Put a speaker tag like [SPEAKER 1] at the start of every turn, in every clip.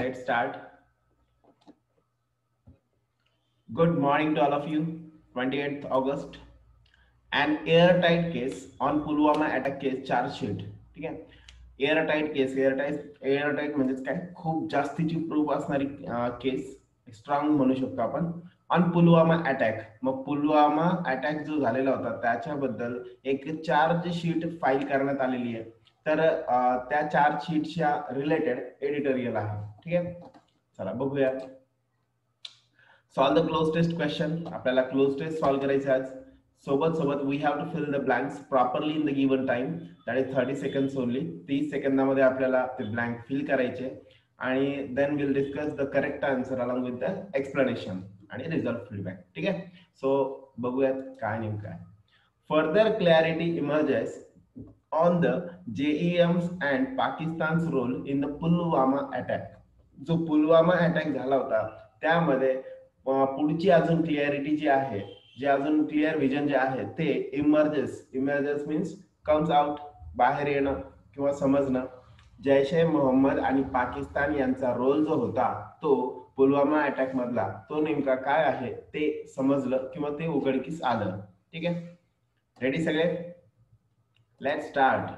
[SPEAKER 1] Let's start. Good morning to all of you. 28th August. An airtight case on Pulwama attack case charge sheet. ठीक आहे. Airtight केस, airtight म्हणजेच काय, खूप जास्तीची proof असणारी केस, strong म्हणू शकतो आपण. On Pulwama attack. मग पुलवामा अटॅक जो झालेला होता त्याच्याबद्दल एक चार्ज शीट फाईल करण्यात आलेली आहे. तर त्या चार्ज शीटच्या रिलेटेड एडिटोरियल आहे. ठीक आहे, चला बघूया. Solve the cloze test question. आपल्याला क्लोज टेस्ट सॉल्व करायचे आज. सोबत we have to fill the blanks properly in the given time, that is 30 seconds only. 30 सेकंदामध्ये आपल्याला ते ब्लँक फिल करायचे आणि then will discuss the correct answer along with the explanation आणि रिझल्ट फीडबॅक. ठीक आहे, सो बघूयात काय नेमकं आहे. Further clarity emerges on the JEMs and Pakistan's role in the Pulwama attack. जो पुलवामा अटॅक झाला होता त्यामध्ये पुढची अजून क्लिअरिटी जी आहे, जे अजून क्लिअर विजन जे आहे ते इमर्जेस मीन्स कम्स आउट, बाहेर येणं किंवा समजणं. जैश ए मोहम्मद आणि पाकिस्तान यांचा रोल जो होता तो पुलवामा अटॅक मधला, तो नेमका काय आहे ते समजलं किंवा ते उघडकीस आलं. ठीक आहे, रेडी सगळे? Let's start.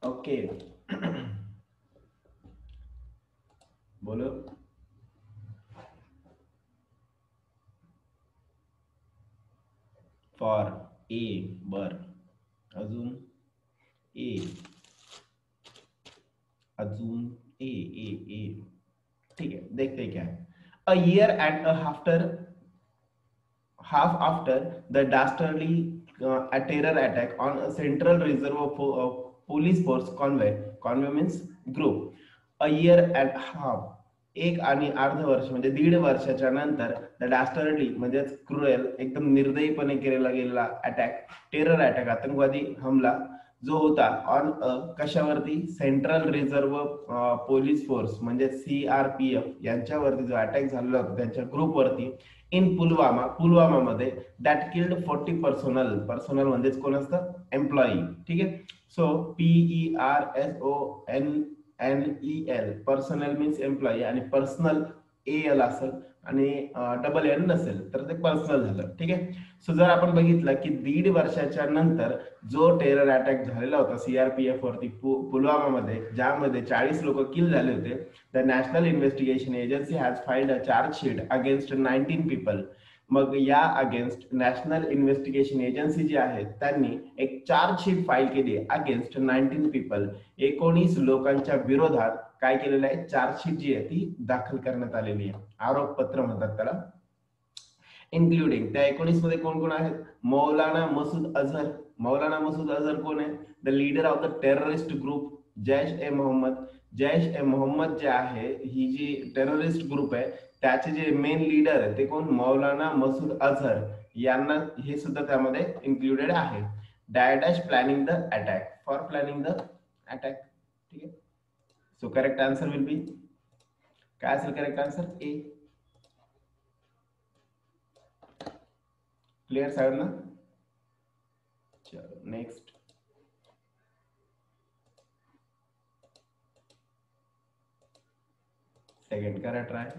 [SPEAKER 1] ओके बोलो. फॉर ए, बर. अजून ए, अजून ए ए ए. ठीक है, देखते हैं क्या है. A year end half after the dastardly terror attack on a central reserve police force convoy means group. A year and half, एक आणि अर्ध वर्ष म्हणजे 1.5 वर्षाच्या नंतर द डास्टर्डली म्हणजे क्रुएल, एकदम निर्दयीपणे केलेला गेलेला अटॅक, टेरर अटॅक, आतंकवादी हमला जो होता ऑन कशावरती, सेंट्रल रिझर्व्ह पोलीस फोर्स म्हणजे CRPF यांच्यावरती जो अटॅक झालेला होता त्यांच्या ग्रुपवरती इन पुलवामा मध्ये, दॅट किल्ड 40 पर्सनल म्हणजेच कोण असतं, एम्प्लॉई. ठीक आहे, so PERSONNEL, personal means employee, आणि पर्सनल AL असेल आणि डबल N नसेल तर ते पर्सनल झालं. ठीक आहे, सो जर आपण बघितलं की 1.5 वर्षाच्या नंतर जो टेरर अटॅक झालेला होता CRPF वरती पुलवामामध्ये, ज्यामध्ये 40 लोक किल झाले होते, the national investigation agency has filed a charge sheet against 19 people. मग या अगेन्स्ट नॅशनल इन्व्हेस्टिगेशन एजन्सी जी आहे त्यांनी एक चार्ज शीट फाईल केली अगेन्स्ट 19 पीपल. 19 लोकांच्या विरोधात काय केलेलं आहे, चार्ज शीट जी आहे ती दाखल करण्यात आलेली आहे, आरोपपत्र म्हणतात त्याला. इन्क्लुडिंग, त्या 19 मध्ये कोण कोण आहेत, मौलाना मसूद अझहर. मौलाना मसूद अझहर कोण आहे, the leader of the terrorist group Jaish e Mohammed. Jaish e Mohammed जे आहे, ही जी टेररिस्ट ग्रुप आहे त्याचे जे मेन लीडर आहे ते कोण, मौलाना मसूद अझहर यांना, हे सुद्धा त्यामध्ये इन्क्लुडेड आहे. Dash planning the attack, for planning the attack. ठीक आहे, so correct answer will be, काय असेल करेक्ट आन्सर, ए. क्लियर सगळ्यांना? चलो नेक्स्ट. सेकंड करा ट्राय.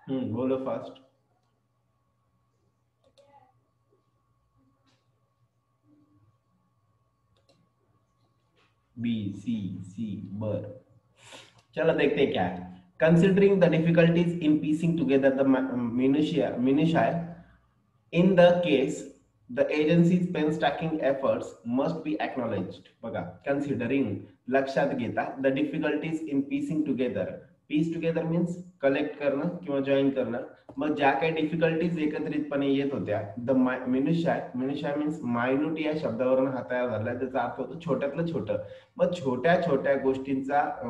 [SPEAKER 1] बोलो फास्ट. बी सी सी बर। चलो देखते हैं क्या है। Considering the difficulties in piecing together the minutiae in the case the agency's painstaking efforts must be acknowledged. बघा, considering लक्षात घेता the difficulties in piecing together. piece together means collect करणं किंवा जॉईन करणं. मग ज्या काही डिफिकल्टीज एकत्रितपणे येत होत्या, द मिनिशाय, मिनिशाय मीन्स मायन्यूट या शब्दावरून हा तयार झाला, त्याचा अर्थ होतो छोट्यातलं छोटं. मग छोट्या छोट्या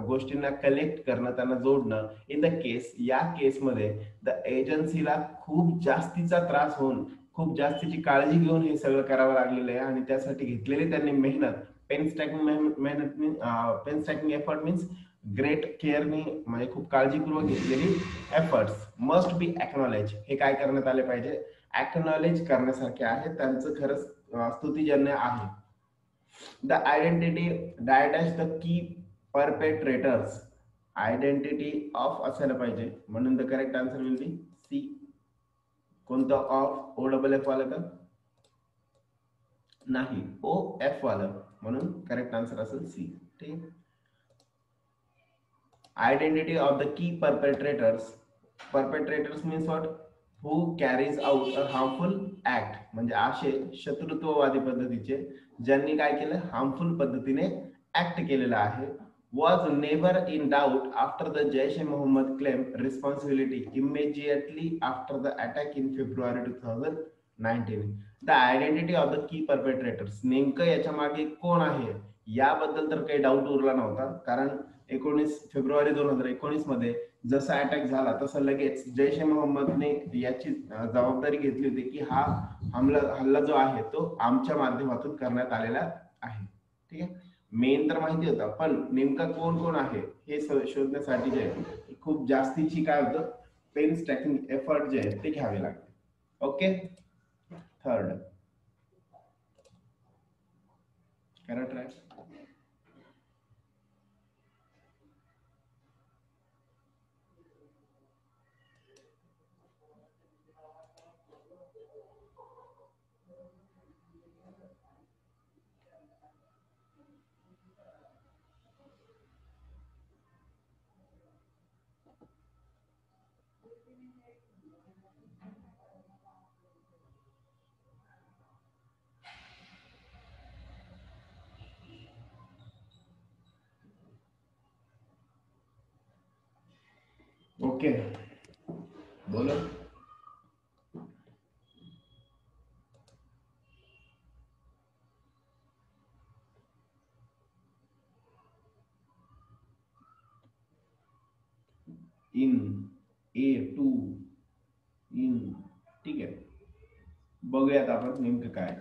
[SPEAKER 1] गोष्टींना कलेक्ट करणं, त्यांना जोडणं. इन द केस, या केसमध्ये द एजन्सीला खूप जास्तीचा त्रास होऊन, खूप जास्तीची काळजी घेऊन हे सगळं करावं लागलेलं आहे आणि त्यासाठी घेतलेली त्यांनी मेहनत, painstaking effort means great केअरनी, म्हणजे खूप काळजीपूर्वक घेतलेली एफर्ट्स मस्ट बी एक्नॉलेज. हे काय करण्यात आले पाहिजे? एक्नॉलेज करण्यासारखे आहे, त्यांचं खरंच स्तुतीजन्य आहे. द आयडेंटिटी डायडॅश the key perpetrators, identity of असायला पाहिजे, म्हणून the correct answer will be C. कोणतं ऑफ? ओ डबल एफ वाला का? नाही, ओ एफ वाला, म्हणून करेक्ट आन्सर असेल सी. ठीक. Identity of the key perpetrators. Perpetrators means what? Who carries out a harmful act, म्हणजे असे शत्रुत्ववादी पद्धतीचे ज्यांनी काय केलं, हार्मफुल पद्धतीने ऍक्ट केलेला आहे. Was never in doubt after the Jaish e Mohammed claim responsibility immediately after the attack in February 2019. The identity of the key perpetrators, नेमकं याच्या मागे कोण आहे याबद्दल तर काही डाऊट उरला नव्हता, कारण 19 फेब्रुवारी 2019 मध्ये जसा अटॅक झाला तसं लगेच जैश ए मोहम्मदने याची जबाबदारी घेतली होती की हा हल्ला जो आहे तो आमच्या माध्यमातून करण्यात आलेला आहे. ठीक आहे. मेन तर माहिती होता, पण नेमका कोण कोण आहे हे शोधण्यासाठी जे खूप जास्तीची काय होतं, पेन स्टॅकिंग एफर्ट जे आहे ते घ्यावे लागते. ओके. थर्ड करा ट्राय. ओके, बोलो. In, A two, in. ठीक आहे, बघूयात आपण नेमकं काय.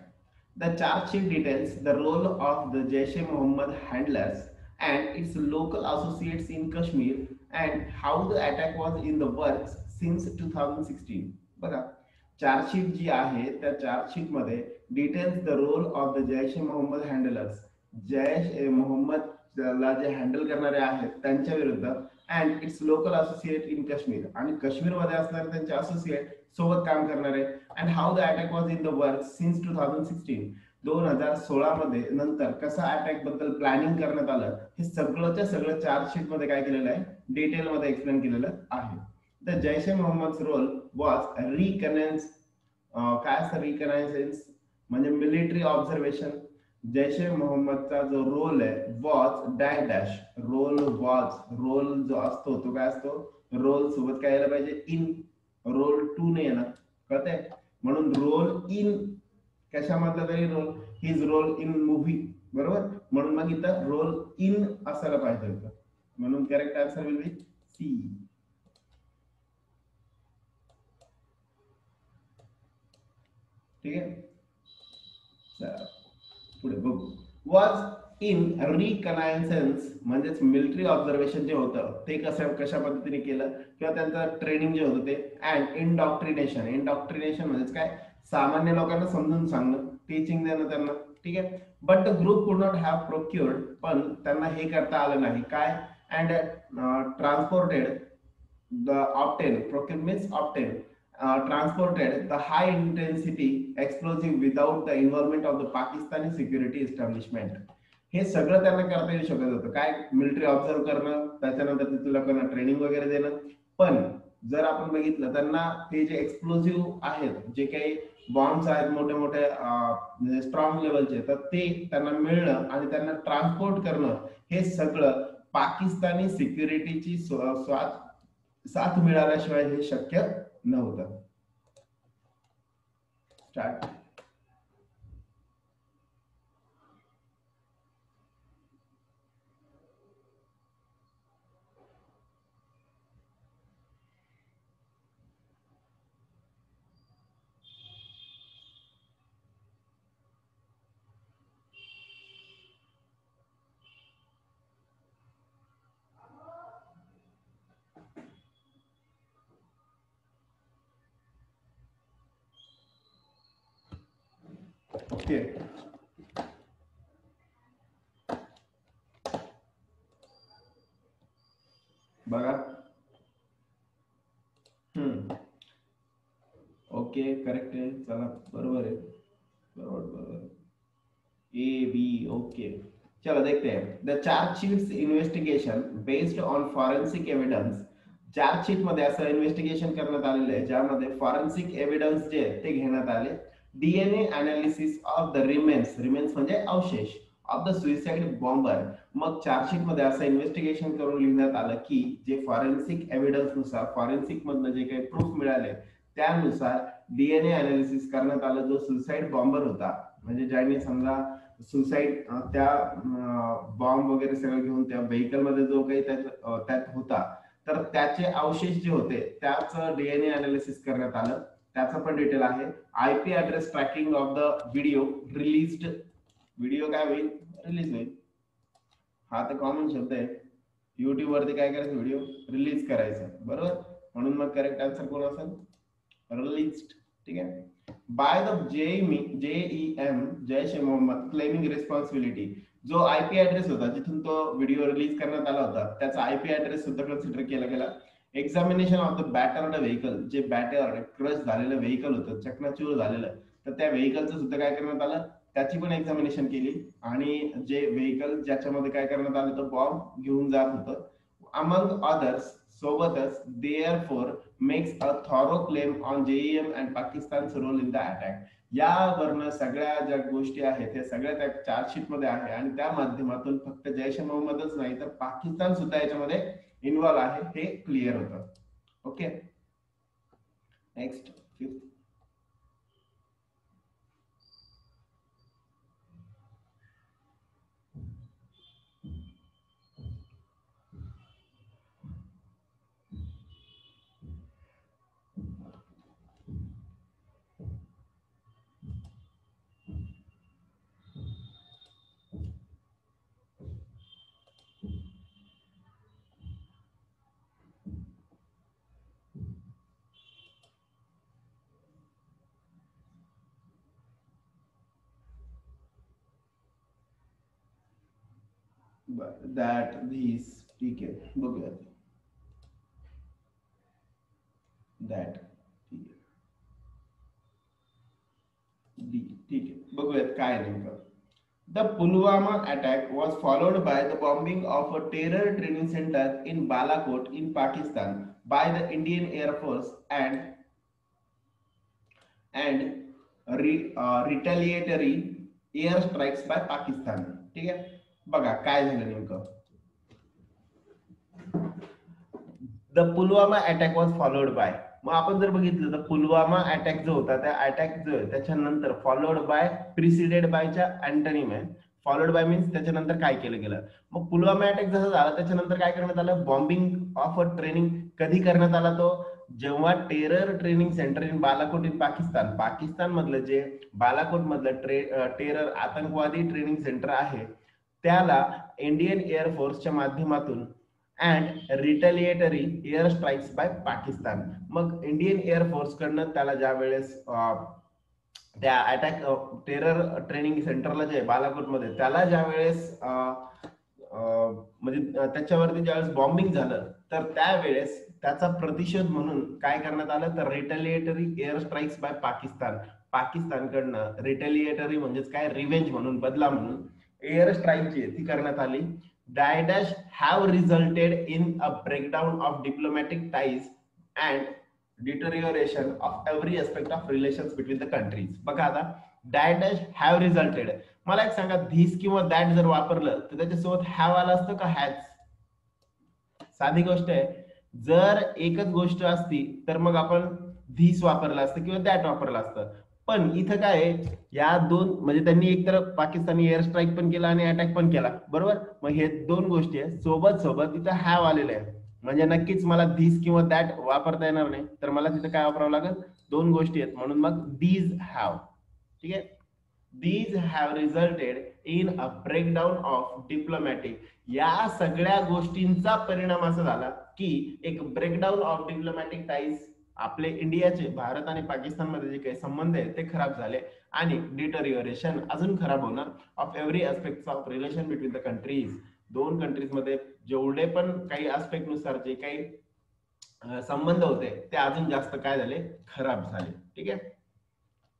[SPEAKER 1] The chargesheet details the role of the Jaish e Mohammed handlers and its local associates in Kashmir and how the attack was in the works since 2016. बघा, chargesheet जी आहे त्या चार्जशीट मध्ये details the role of the Jaish e Mohammed handlers, Jaish e Mohammed जे handle करणारे आहेत त्यांच्या विरुद्ध, and its local associate in Kashmir, आणि काश्मीर मध्ये असणारे त्यांचे असोसिएट सोबत काम करणारे, and how the attack was in the work since 2016, 2016 मध्ये नंतर कसा अटॅक बद्दल प्लॅनिंग करण्यात आलं हे सगळंच्या सगळं चार्जशीट मध्ये काय केलेलं आहे, डिटेल मध्ये एक्सप्लेन केलेलं आहे. The Jaish e Mohammed role was reconnaissance, काय असतं रिकनायसेन्स, म्हणजे मिलिटरी ऑब्झर्वेशन. जैश ए मोहम्मदचा जो रोल आहे was dash dash, role was, role जो असतो तो काय असतो, रोल सोबत काय यायला पाहिजे, इन, रोल टू ने येणार, कळतंय, म्हणून रोल इन कशामधला तरी role, his role in movie, बरोबर, म्हणून मग इथं रोल इन असायला पाहिजे होतं, म्हणून correct answer will be C. ठीक आहे, पुढे बघू. वॉज इन रिकनायसेन्स म्हणजेच मिलिटरी ऑब्झर्वेशन जे होतं ते कशा पद्धतीने केलं, किंवा त्यांचं ट्रेनिंग जे होतं ते, अँड इंडॉक्ट्रिनेशन, इंडॉक्ट्रिनेशन म्हणजेच काय, सामान्य लोकांना समजून सांगणं, टीचिंग देणं त्यांना. ठीक आहे. But the group could not have procured, पण त्यांना हे करता आलं नाही काय, and transported the obtain, procure means obtain, transported the high intensity explosive without the involvement of the Pakistani security establishment. हे सगळं त्यांना करता येऊ शकत होतं. काय, मिलिटरी ऑब्झर्व करणं, त्याच्यानंतर तिथल्या लोकांना ट्रेनिंग वगैरे देणं. पण जर आपण बघितलं त्यांना ते जे एक्सप्लोजिव्ह आहेत, जे काही बॉम्ब्स आहेत मोठे मोठे म्हणजे स्ट्रॉंग लेवलचे, तर ते त्यांना मिळणं आणि त्यांना ट्रान्सपोर्ट करणं, हे सगळं पाकिस्तानी सिक्युरिटीची साथ मिळाल्याशिवाय हे शक्य नव्हतं. स्टार्ट. ओके, बघा. ओके, करेक्ट आहे. चला, बरोबर आहे. बरोबर बरोबर. A B, okay. चलो देखते हैं. The chargesheets investigation based on forensic evidence. Chargesheet मध्ये असं इन्व्हेस्टिगेशन करण्यात आलेलं आहे ज्यामध्ये फॉरेन्सिक एव्हिडन्स जे ते घेण्यात आले. DNA analysis of the remains, remains म्हणजे अवशेष, ऑफ द सुइसाइड बॉम्बर. मग चार्जशीट मध्ये असं इन्व्हेस्टिगेशन करून लिहिण्यात आलं की जे फॉरेन्सिक एव्हिडन्स नुसार, फॉरेन्सिक मधनं जे काही प्रूफ मिळाले त्यानुसार डीएनए अनालिसिस करण्यात आलं. जो सुसाइड बॉम्बर होता, म्हणजे ज्यांनी समजा सुसाइड त्या बॉम्ब वगैरे सगळं घेऊन त्या व्हेकल मध्ये जो काही त्यात होता, तर त्याचे अवशेष जे होते त्याच डीएनए अनालिसिस करण्यात आलं. त्याचा पण डिटेल आहे. IP address tracking of the video released. Video काय होईल? रिलीज होईल. हा तर कॉमन शब्द आहे. युट्यूब वरती काय करायचं? व्हिडिओ रिलीज करायचा, बरोबर. म्हणून मग करेक्ट आन्सर कोण असेल? रिलीज्ड. ठीक आहे. By the JeM, Jaish e Mohammed, claiming responsibility. जो आयपी ऍड्रेस होता जिथून तो व्हिडिओ रिलीज करण्यात आला होता, त्याचा आयपी ऍड्रेस सुद्धा कन्सिडर केला गेला. एक्झामिनेशन ऑफ द बॅटर्ड व्हेकल, जे बॅटर्ड क्रश झालेलं व्हेकल होतं, चकनाचूर झालेलं, तर त्या व्हेकलचं सुद्धा काय करण्यात आलं, त्याची पण एक्झामिनेशन केली. आणि जे व्हेकल ज्याच्यामध्ये काय करण्यात आलं तर बॉम्ब घेऊन जात होतं, अमंग अदर्स, सोबतच therefore makes a thorough claim on JEM and Pakistan's role in the attack. यावरनं सगळ्या ज्या गोष्टी आहेत हे सगळ्या त्या चार्जशीट मध्ये आहे आणि त्या माध्यमातून फक्त जैश ए मोहम्मदच नाही तर पाकिस्तान सुद्धा याच्यामध्ये इन्व्हॉल्व आहे हे क्लिअर होतं. Okay, next 5th. That this, ठीक आहे, बघूयात. दॅट, ठीक आहे, बघूयात काय नेमकं. The Pulwama attack was followed by the bombing of a terror training center in Balakot in Pakistan by the Indian Air Force and retaliatory air strikes by Pakistan. ठीक आहे, बघा काय झालं नेमकं. The Pulwama attack was followed by. मग आपण जर बघितलं तर पुलवामा अटॅक जो होता, त्या अटॅक जो आहे त्याच्यानंतर फॉलोड बाय, प्रिसिडेड बायच्या अँटोनिम आहे. फॉलोड बाय मीन्स त्याच्यानंतर काय केलं गेलं. मग पुलवामा अटॅक जसं झाला त्याच्यानंतर काय करण्यात आलं, बॉम्बिंग ऑफ अ ट्रेनिंग. कधी करण्यात आला तो, जेव्हा terror training centre in Balakot in Pakistan, Pakistan मधलं जे बालाकोट मधलं टेरर आतंकवादी ट्रेनिंग सेंटर आहे त्याला इंडियन एअरफोर्सच्या माध्यमातून and retaliatory air strikes by Pakistan. मग इंडियन एअरफोर्स कडनं त्याला ज्या वेळेस त्या अटॅक टेरर ट्रेनिंग सेंटरला जे बालाकोट मध्ये त्याला ज्या वेळेस म्हणजे त्याच्यावरती ज्यावेळेस बॉम्बिंग झालं तर त्यावेळेस त्याचा प्रतिशोध म्हणून काय करण्यात आलं तर retaliatory air strikes by Pakistan. पाकिस्तानकडनं रिटेलिएटरी म्हणजेच काय, रिवेंज म्हणून, बदला म्हणून एअर स्ट्राईकची ती करण्यात आली. डायडॅश have resulted in a breakdown of diplomatic ties and deterioration of every aspect of relations between the countries. बघा आता, डायडॅश हॅव रिझल्टेड, मला एक सांगा, धिस किंवा दॅट जर वापरलं तर त्याच्यासोबत हॅव आला असतं का हॅज? साधी गोष्ट आहे, जर एकच गोष्ट असती तर मग आपण धिस वापरलं असतं किंवा दॅट वापरलं असतं. पण इथं काय आहे, या दोन म्हणजे त्यांनी एकतर पाकिस्तानी एअर स्ट्राईक पण केला आणि अटॅक पण केला, बरोबर. मग हे दोन गोष्टी आहे सोबत सोबत इथं हॅव आलेलं आहे, म्हणजे नक्कीच मला धिस किंवा दॅट वापरता येणार नाही, तर मला तिथं काय वापरावं लागेल, दोन गोष्टी आहेत, म्हणून मग दीज हॅव. ठीक आहे, these have resulted in a breakdown of diplomatic. या सगळ्या गोष्टींचा परिणाम असा झाला की एक ब्रेकडाऊन ऑफ डिप्लोमॅटिक टाईज, आपले इंडियाचे भारत आणि पाकिस्तान मध्ये जे काही संबंध आहेत ते खराब झाले, आणि डिटरिओरेशन अजून खराब होणार of every aspect of relation between the countries. दोन कंट्रीज मध्ये जेवढे पण काही आस्पेक्ट नुसार जे काही संबंध होते ते अजून जास्त काय झाले, खराब झाले. ठीक आहे,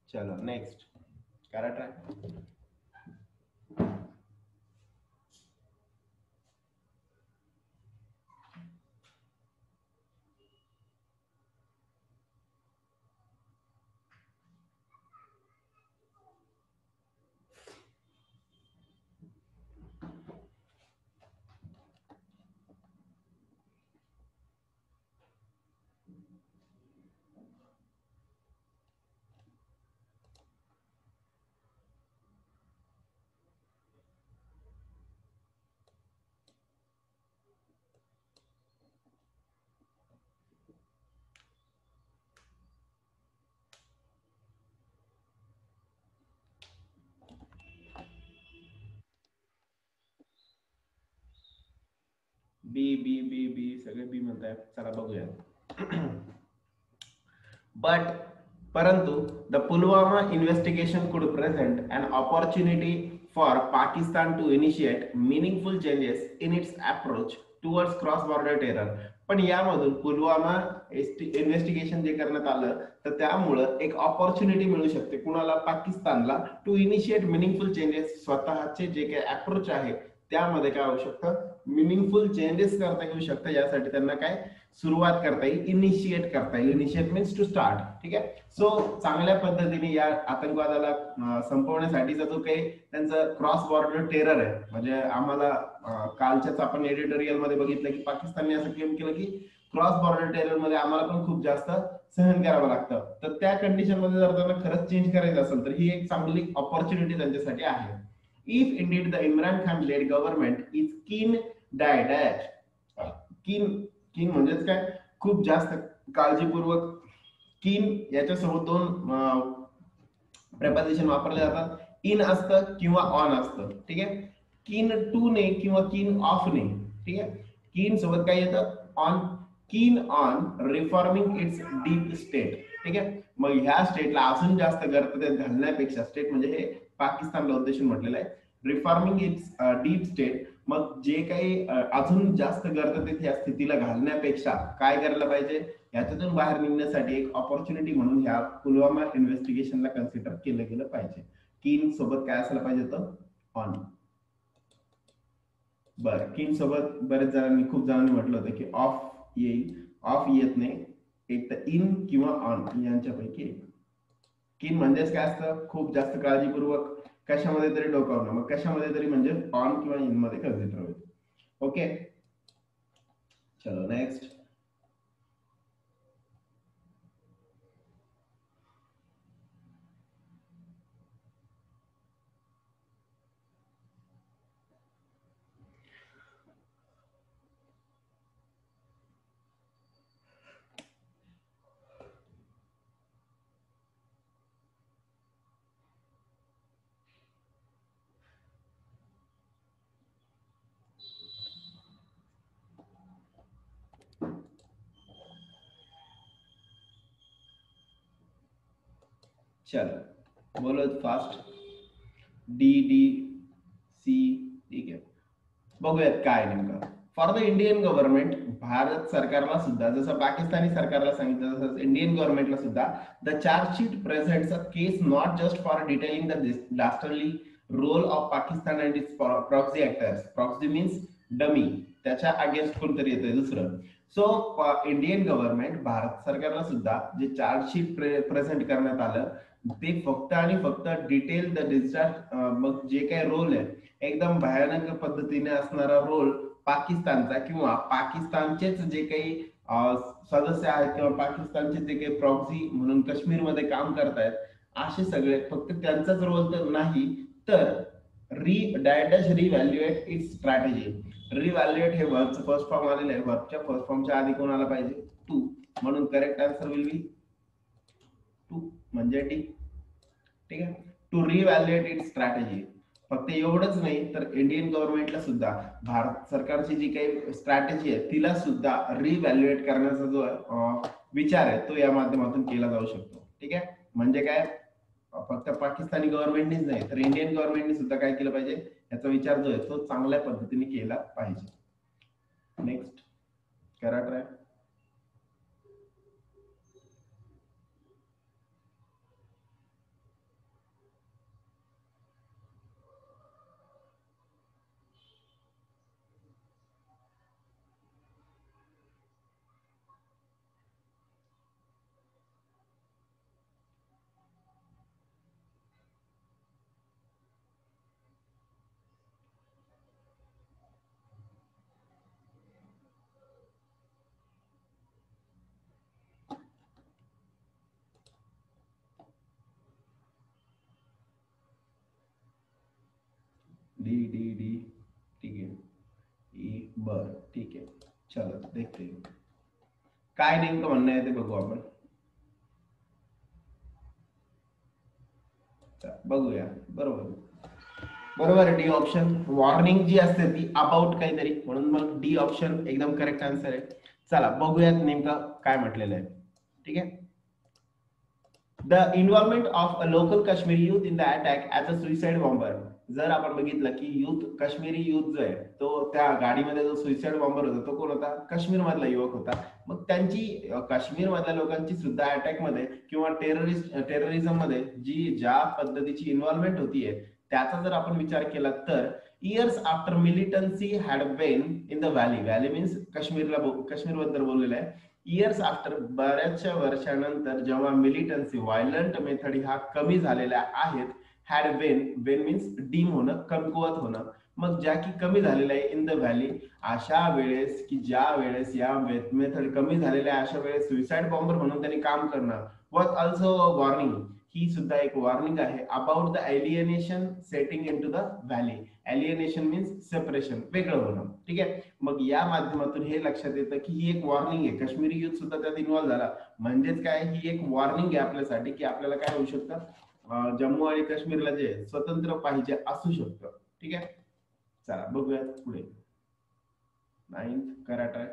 [SPEAKER 1] चलो नेक्स्ट करा ट्राय. बी बी बी बी सगळे बी म्हणतायत, चला बघूया. बट परंतु the Pulwama investigation could present an opportunity for Pakistan to initiate meaningful changes in its approach towards cross border terror. पण यामधून पुलवामा इन्व्हेस्टिगेशन जे करण्यात आलं तर त्यामुळं एक ऑपॉर्च्युनिटी मिळू शकते कुणाला, पाकिस्तानला, टू इनिशिएट मिनिंगफुल चेंजेस. स्वतःचे जे काही अप्रोच आहे त्यामध्ये काय होऊ शकतं, मिनिंगफुल चेंजेस करता येऊ शकतं. यासाठी त्यांना काय सुरुवात करता येईल, इनिशिएट करता येईल. Initiate means to start. ठीक आहे, सो चांगल्या पद्धतीने या आतंकवादाला संपवण्यासाठीचा जो काही त्यांचं क्रॉस बॉर्डर टेरर आहे, म्हणजे आम्हाला कालच्याच आपण एडिटोरियल मध्ये बघितलं की पाकिस्तानने असं क्लेम केलं की क्रॉस बॉर्डर टेरर मध्ये आम्हाला पण खूप जास्त सहन करावं लागतं. तर त्या कंडिशन मध्ये जर त्यांना खरंच चेंज करायचं असेल तर ही एक चांगली ऑपॉर्च्युनिटी त्यांच्यासाठी आहे. If indeed the Imran Khan led government is keen dash, keen, keen म्हणजेच काय, खूप जास्त काळजीपूर्वक. कीन याच्यासोबत दोन प्रेपोजिशन वापरले जातात, इन असतं किंवा ऑन असतं. ठीक आहे, कीन टू ने किंवा कीन ऑफ ने. ठीक आहे, कीन सोबत काय येतं, on. Keen on reforming it's deep state. ठीक आहे, मग ह्या स्टेटला अजून जास्त गर्ततेत घालण्यापेक्षा, स्टेट म्हणजे हे पाकिस्तानला उद्देशून म्हटलेलं आहे, रिफॉर्मिंग इट्स डीप स्टेट. मग जे काही अजून जास्त गर्ततेत या स्थितीला घालण्यापेक्षा काय करायला पाहिजे, याच्यातून बाहेर निघण्यासाठी एक ऑपॉर्च्युनिटी म्हणून ह्या पुलवामा इन्व्हेस्टिगेशनला कन्सिडर केलं गेलं पाहिजे. कीन सोबत काय असायला पाहिजे होतं, ऑन. बरं, कीन सोबत बरेच जणांनी, खूप जणांनी म्हटलं होतं की ऑफ येईल. ऑफ येत नाही, एक तर इन किंवा ऑन यांच्यापैकी एक. कीन म्हणजेच काय असतं, खूप जास्त काळजीपूर्वक कशामध्ये तरी डोकावणं, मग कशामध्ये तरी म्हणजे ऑन किंवा इन मध्ये कन्सिडर होईल. ओके, चलो नेक्स्ट. चलो बोलो फास्ट. D D C. ठीक आहे, बघूयात काय नेमकं. For the Indian government, Bharat सरकारला सुद्धा, जसं पाकिस्तानी सरकारला सांगितलं तसंच इंडियन गव्हर्नमेंटला सुद्धा, the chargesheet presents a case not just for detailing the dastardly role of Pakistan and its proxy actors. Proxy means dummy, त्याच्या अगेन्स्ट कोणतरी येतंय दुसरं. सो इंडियन गव्हर्नमेंट, भारत सरकारला सुद्धा जे चार्जशीट प्रेझेंट करण्यात आलं ते फक्त आणि फक्त डिटेल द डिस्चार्ज, मग जे काही रोल आहे एकदम भयानक पद्धतीने असणारा रोल पाकिस्तानचा किंवा पाकिस्तानचेच जे काही सदस्य आहेत किंवा पाकिस्तानचे जे काही प्रॉक्सी म्हणून काश्मीरमध्ये काम करतायत असे सगळे, फक्त त्यांचाच रोल तर नाही तर रिव्हॅल्युएट इट्स स्ट्रॅटेजी. रिव्हॅल्युएट हे वर्बचं फर्स्ट फॉर्म आलेलं आहे, वर्बच्या फर्स्ट फॉर्मच्या आधी कोण आला पाहिजे? टू, म्हणून correct answer will be two म्हणजे डी. ठीक आहे, टू रिव्हॅल्युएट इट्स स्ट्रॅटेजी. फक्त एवढंच नाही तर इंडियन गव्हर्नमेंटला सुद्धा भारत सरकारची जी काही स्ट्रॅटेजी आहे तिला सुद्धा रिव्हॅल्युएट करण्याचा जो विचार आहे तो या माध्यमातून केला जाऊ शकतो. ठीक आहे, म्हणजे काय, फक्त पाकिस्तानी गव्हर्नमेंटनीच नाही तर इंडियन गव्हर्नमेंटने सुद्धा काय केलं पाहिजे याचा विचार जो आहे तो चांगल्या पद्धतीने केला पाहिजे. नेक्स्ट करा ट्राय. डी डी डी ठीक आहे, ई बर ठीक आहे. चलो देखते काय नेमकं म्हणणं आहे ते बघू आपण. बघूया. बरोबर बरोबर आहे, डी ऑप्शन. वॉर्निंग जी असते ती अबाउट काहीतरी, म्हणून मग डी ऑप्शन एकदम करेक्ट आन्सर आहे. चला बघूयात नेमकं काय म्हटलेलं आहे. ठीक आहे, the involvement of a local Kashmiri youth in the attack as a suicide bomber. जर आपण बघितलं की युथ, काश्मीरी युथ जो आहे तो त्या गाडीमध्ये जो सुइसाइड बॉम्बर होता तो कोण होता? काश्मीर मधला युवक होता. मग त्यांची काश्मीर मधल्या लोकांची सुद्धा अटॅक मध्ये किंवा टेररिझम मध्ये जी ज्या पद्धतीची इन्व्हॉल्वमेंट होतीये त्याचा जर आपण विचार केला तर years after militancy had been in the valley. Valley means Kashmir बद्दल बोललेलं आहे. इयर्स आफ्टर, बऱ्याचशा वर्षानंतर जेव्हा मिलिटन्सी व्हायलंट मेथड ह्या कमी झालेल्या आहेत. Had wane, wane means dim होणं, कमकुवत होणं. मग ज्या की कमी झालेल्या आहे इन द व्हॅली, अशा वेळेस की ज्या वेळेस या मेथड कमी झालेल्या अशा वेळेस सुइसाइड बॉम्बर म्हणून त्यांनी काम करणं वॉज ऑल्सो वॉर्निंग. ही सुद्धा एक वॉर्निंग आहे about the alienation setting in to the valley. Alienation means separation, वेगळं होणं. ठीक आहे, मग या माध्यमातून हे लक्षात येतं की ही एक वॉर्निंग आहे. काश्मीरी युथ सुद्धा त्यात इन्व्हॉल्व झाला, म्हणजेच काय, ही एक वॉर्निंग आहे आपल्यासाठी की आपल्याला काय होऊ शकतं, जम्मू आणि काश्मीरला जे स्वतंत्र पाहिजे असू शकतं. ठीक आहे, चला बघूयात पुढे. 9th karate.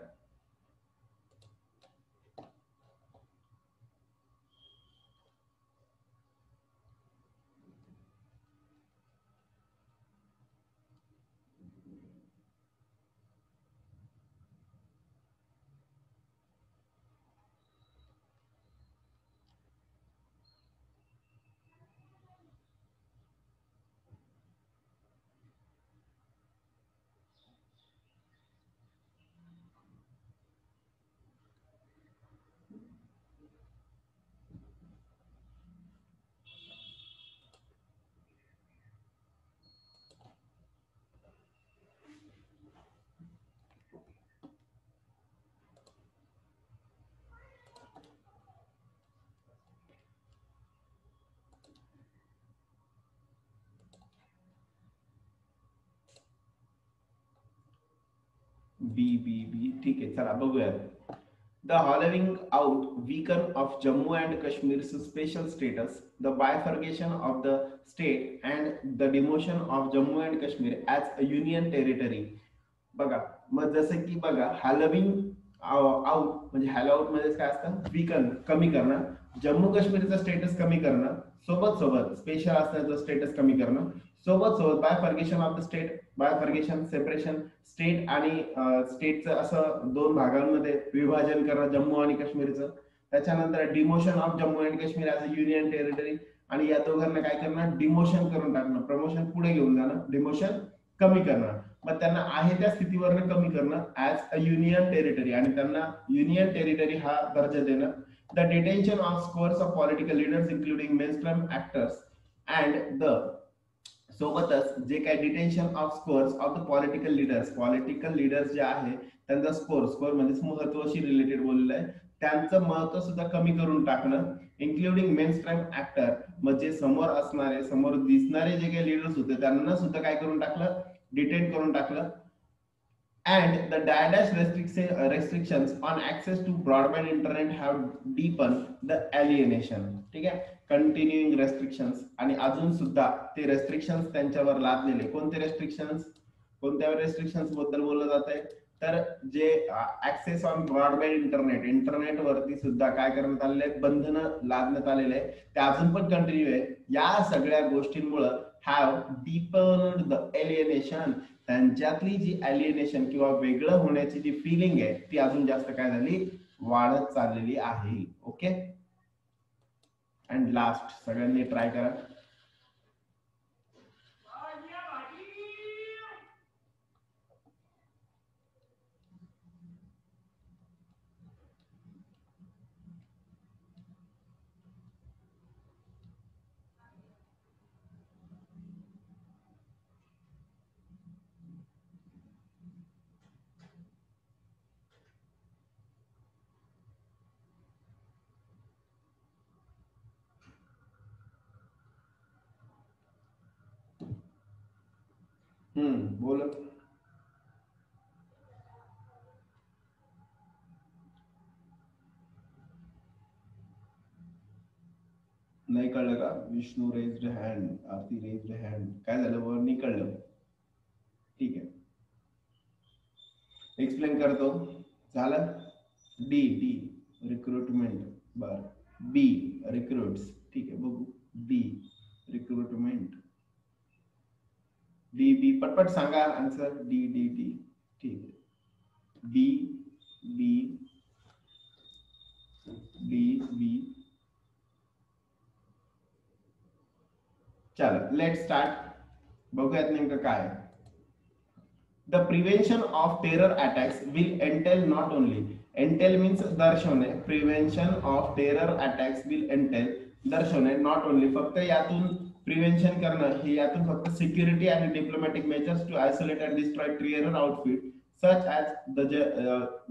[SPEAKER 1] बी बी बी ठीक आहे, चला बघूयात. The hollowing out weaken of Jammu and Kashmir's special status, the bifurcation of the state and the demotion of Jammu and Kashmir as a union territory. बघा, मग जसं की बघा, हॅलोविंग आउट म्हणजे हॅलो आउट मध्ये काय असतं? वीकन, कमी करणं. जम्मू काश्मीरचा स्टेटस कमी करणं, सोबत सोबत स्पेशल असण्याचं स्टेटस कमी करणं, सोबत सोबत bifurcation of the state, bifurcation separation state आणि स्टेटचं असं दोन भागांमध्ये विभाजन करणं जम्मू आणि काश्मीरचं. त्याच्यानंतर demotion of Jammu and Kashmir as a union territory, आणि या दोघांना काय करणं, डिमोशन करून टाकणं, प्रमोशन पुढे घेऊन जाणं, डिमोशन कमी करणं. मग त्यांना आहे त्या स्थितीवरनं कमी करणं ऍज अ युनियन टेरिटरी आणि त्यांना युनियन टेरिटरी हा दर्जा देणं. The detention of scores of political leaders including mainstream actors and the सोबतच जे काही detention of scores of the political leaders जे आहे त्यांचा स्कोअर म्हणजे महत्वाशी रिलेटेड बोललेलं आहे, त्यांचं महत्व सुद्धा कमी करून टाकणं, इन्क्लुडिंग मेन स्ट्रीम ऍक्टर, म्हणजे समोर असणारे समोर दिसणारे जे काही लीडर्स होते त्यांना सुद्धा काय करून टाकलं, डिटेन करून टाकलं. And the direct restrictions on access to broadband internet have deepened the alienation. ठीक आहे, कंटिन्युइंग रेस्ट्रिक्शन्स आणि अजून सुद्धा ते रेस्ट्रिक्शन्स त्यांच्यावर लादलेले. कोणते रेस्ट्रिक्शन्स, कोणत्या रेस्ट्रिक्शन्स बद्दल बोललं जात आहे, तर जे ऍक्सेस ऑन ब्रॉडबँड इंटरनेट वरती सुद्धा काय करण्यात आलेले आहेत, बंधनं लादण्यात आलेले आहे, ते अजून पण कंटिन्यू आहे. या सगळ्या गोष्टींमुळे हॅव डीपन्ड द एलिएनेशन, त्यांच्यातली जी एलिएनेशन किंवा वेगळं होण्याची जी फिलिंग आहे ती अजून जास्त काय झाली, वाढत चाललेली आहे. ओके, अँड लास्ट सगळ्यांनी ट्राय करा. बोल. नाही कळलं का? विष्णू रेज्ड हँड, आरती रेज्ड हँड, काय झालं वर नाही कळलं? ठीक आहे, एक्सप्लेन करतो. झालं. डी डी रिक्रुटमेंट, बर. बी रिक्रुट्स, ठीक आहे बघू. डी रिक्रुटमेंट, डी बी पटपट सांगा आन्सर. डी डी डी, ठीक आहे. D B D B. चला लेट स्टार्ट, बघूयात नेमकं काय. The prevention of terror attacks will entail not only, entail means दर्शवणे, prevention of terror attacks will entail दर्शवणे, नॉट ओनली फक्त यातून प्रिव्हेन्शन करणं हे यातून फक्त सिक्युरिटी आणि diplomatic measures to isolate and destroy terror outfit such as the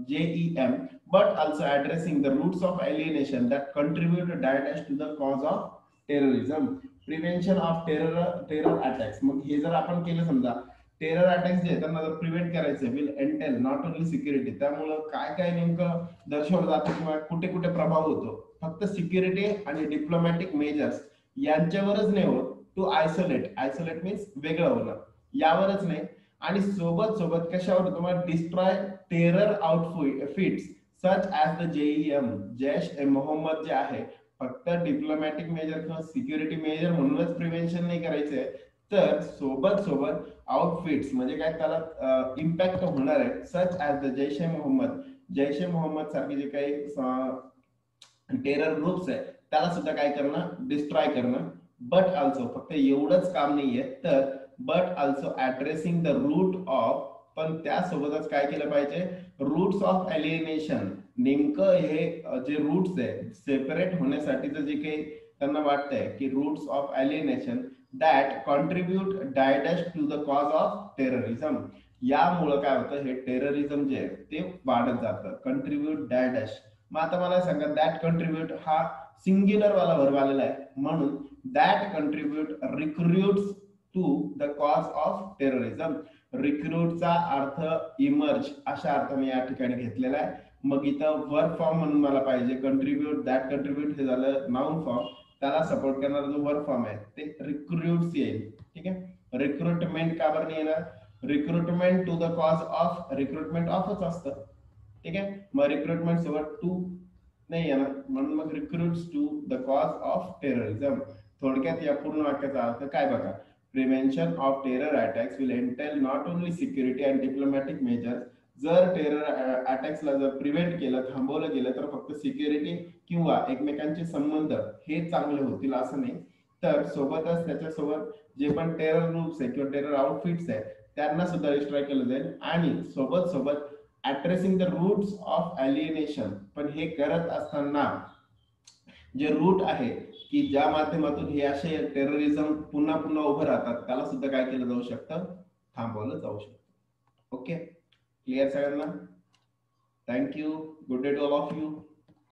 [SPEAKER 1] JEM, but also addressing the roots of alienation that contribute direct to the cause of terrorism. Prevention of terror attacks, मग हे जर आपण केलं समजा, terror attacks जे त्यांना जर prevent करायचं will entail not only security, त्यामुळं काय काय नेमकं दर्शवलं जातं किंवा कुठे कुठे प्रभाव होतो, फक्त सिक्युरिटी आणि डिप्लोमॅटिक मेजर्स यांच्यावरच नाही होत, टू आयसोलेट मीन्स वेगळं होणं, यावरच नाही, आणि सोबत सोबत कशावर, तुम्हाला destroy terror outfits such as the JEM, Jaish e Mohammed जे आहे, फक्त डिप्लोमॅटिक मेजर किंवा सिक्युरिटी मेजर म्हणूनच प्रिव्हेन्शन नाही करायचंय, तर सोबत सोबत आउटफिट्स म्हणजे काय त्याला इम्पॅक्ट होणार आहे, सच ऍज द जैश ए मोहम्मद सारखे जे काही टेरर ग्रुप्स आहे त्याला सुद्धा काय करणं, डिस्ट्रॉय करणं. बट ऑल्सो, फक्त एवढंच काम नाहीये, तर but also addressing the root of, पण त्यासोबतच काय केलं पाहिजे, रूट्स ऑफ एलिएनेशन, नेमकं हे जे रूट्स आहे सेपरेट होण्यासाठीचं जे काही त्यांना वाटतंय की roots of alienation that contribute direct to the cause of terrorism, यामुळं काय होतं, हे टेररिझम जे आहे ते वाढत जातं. कंट्रीब्यूट डायरेक्ट, मग आता मला सांगा, दॅट कंट्रीब्यूट हा सिंग्युलर वाला वर्ब आलेला आहे, म्हणून that contribute recruits to the cause of terrorism. रिक्रूटचा अर्थ इमर्ज अशा अर्थाने या ठिकाणी घेतलेला आहे. मग इथं वर्ब फॉर्म म्हणून मला पाहिजे कंट्रीब्यूट, दॅट कंट्रीब्यूट हे झालं नाउन फॉर्म, त्याला सपोर्ट करणारा जो वर्ब फॉर्म आहे ते रिक्रूट्स येईल. ठीक आहे, रिक्रुटमेंट का बरं नाही येणार, recruitment to the cause of, recruitment ऑफच असतं. ठीक आहे, मग रिक्रुटमेंट सोबत टू नाही येणार, म्हणून मग recruits to the cause of terrorism. थोडक्यात या पूर्ण वाक्याचा अर्थ काय बघा, prevention of terror attacks will entail not only security and diplomatic measures, जर टेरर अटॅक्सला जर प्रिव्हेंट केलं, थांबवलं गेलं, तर फक्त सिक्युरिटी किंवा एकमेकांचे संबंध हे चांगले होतील असं नाही, तर सोबतच त्याच्यासोबत जे पण टेरर ग्रुप्स आहे किंवा टेरर आउटफिट्स आहेत त्यांना सुद्धा डिस्ट्रॉय केलं जाईल. आणि सोबत सोबत ऍड्रेसिंग द रूट्स ऑफ अलिएनेशन, पण हे करत असताना जे रूट आहे की ज्या माध्यमातून हे असे टेररिझम पुन्हा पुन्हा उभं राहतात त्याला सुद्धा काय केलं जाऊ शकतं, थांबवलं जाऊ शकतं. ओके, क्लिअर सगळ्यांना? Thank you. Good day to all of you.